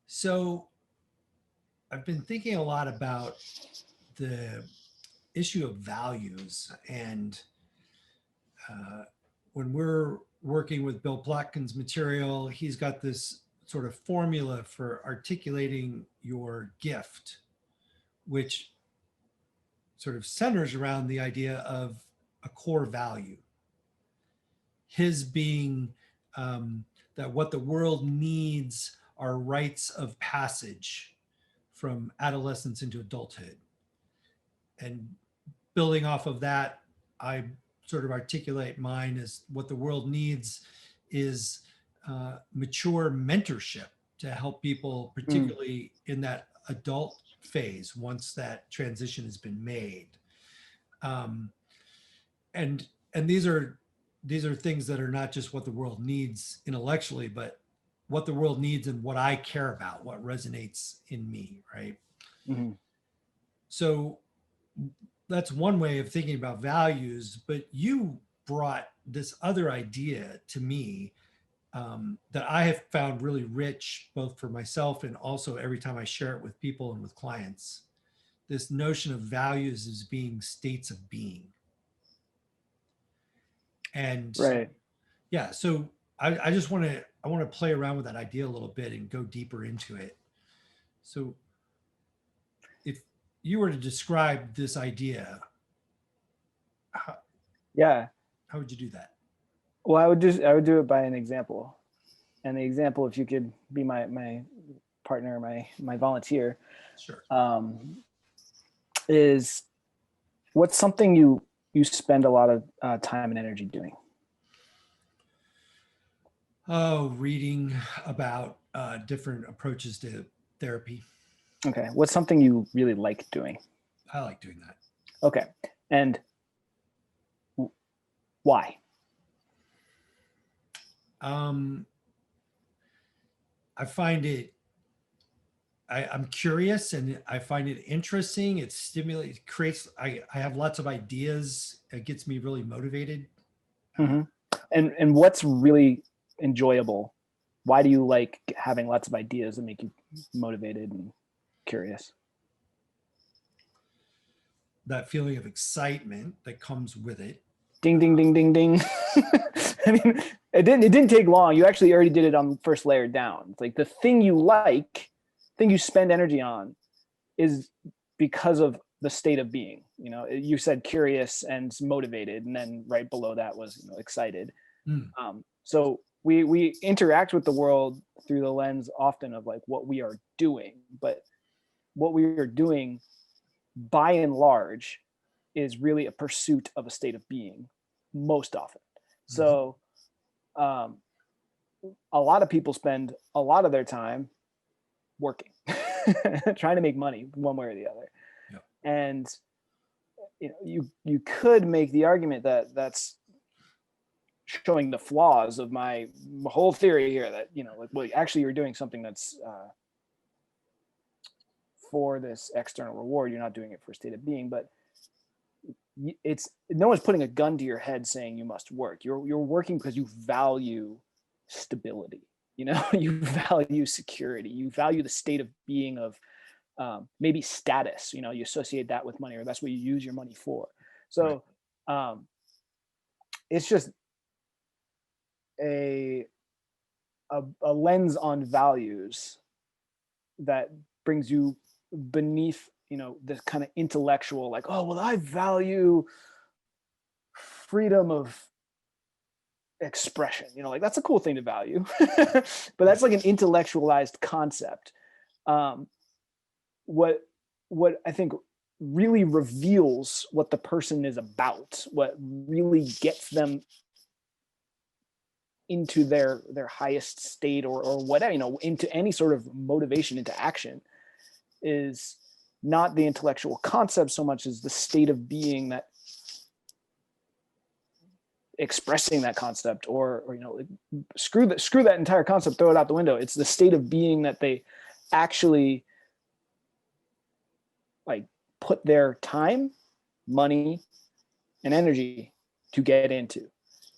So I've been thinking a lot about the issue of values. And when we're working with Bill Plotkin's material, he's got this sort of formula for articulating your gift, which sort of centers around the idea of a core value. His being that what the world needs are rites of passage from adolescence into adulthood. And building off of that, I sort of articulate mine as what the world needs is mature mentorship to help people, particularly in that adult phase, once that transition has been made. Um, and these are things that are not just what the world needs intellectually, but what the world needs and what I care about, what resonates in me, right? Mm-hmm. So that's one way of thinking about values, but you brought this other idea to me that I have found really rich, both for myself and also every time I share it with people and with clients. This notion of values as being states of being. And Right. yeah, so I just I want to play around with that idea a little bit and go deeper into it. So if you were to describe this idea, how, Yeah. how would you do that? Well, I would do it by an example. And the example, if you could be my partner, my volunteer, Sure. is what's something you spend a lot of time and energy doing? Oh, reading about different approaches to therapy. Okay. What's something you really like doing? I like doing that. Okay. And why? I find it, I'm curious and I find it interesting. It stimulates, creates, I have lots of ideas. It gets me really motivated. Mm-hmm. And what's really enjoyable? Why do you like having lots of ideas that make you motivated and curious? That feeling of excitement that comes with it. Ding, ding, ding, ding, ding. I mean, it didn't take long. You actually already did it on the first layer down. It's like the thing you like, thing you spend energy on is because of the state of being. You know, you said curious and motivated, and then right below that was, you know, excited. So we interact with the world through the lens often of like what we are doing, but what we are doing by and large is really a pursuit of a state of being most often. So a lot of people spend a lot of their time working, trying to make money one way or the other. Yep. And you know, you could make the argument that that's showing the flaws of my whole theory here, that, you know, like, well, actually you're doing something that's for this external reward. You're not doing it for a state of being, but it's, no one's putting a gun to your head saying you must work. You're working because you value stability. You know, you value security. You value the state of being of maybe status. You know, you associate that with money, or that's what you use your money for. So it's just a lens on values that brings you beneath, you know, this kind of intellectual, like, oh, well, I value freedom of expression, you know, like that's a cool thing to value. But that's like an intellectualized concept. What I think really reveals what the person is about, what really gets them into their highest state, or whatever, you know, into any sort of motivation into action, is not the intellectual concept so much as the state of being that expressing that concept, or you know, like, screw that entire concept, throw it out the window. It's the state of being that they actually like put their time, money, and energy to get into.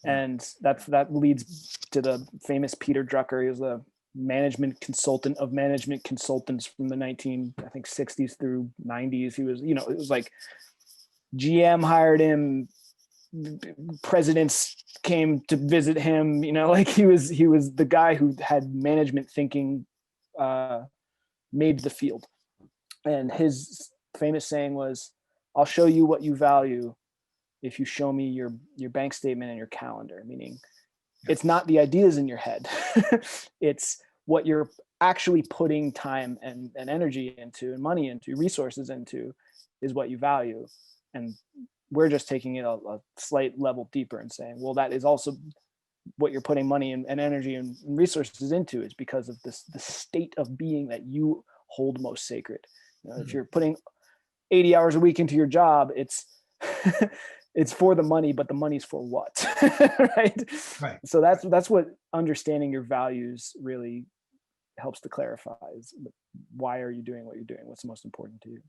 And that leads to the famous Peter Drucker. He was the management consultant of management consultants from the 60s through 90s. He was, it was like GM hired him, presidents came to visit him, like he was the guy who had management thinking made the field. And his famous saying was, "I'll show you what you value if you show me your bank statement and your calendar," meaning it's not the ideas in your head. It's what you're actually putting time and energy into, and money into, resources into, is what you value. And we're just taking it a slight level deeper and saying, well, that is also what you're putting money and energy and resources into, is because of the state of being that you hold most sacred. If you're putting 80 hours a week into your job, it's it's for the money, but the money's for what? Right. So that's what understanding your values really helps to clarify, is why are you doing what you're doing? What's the most important to you?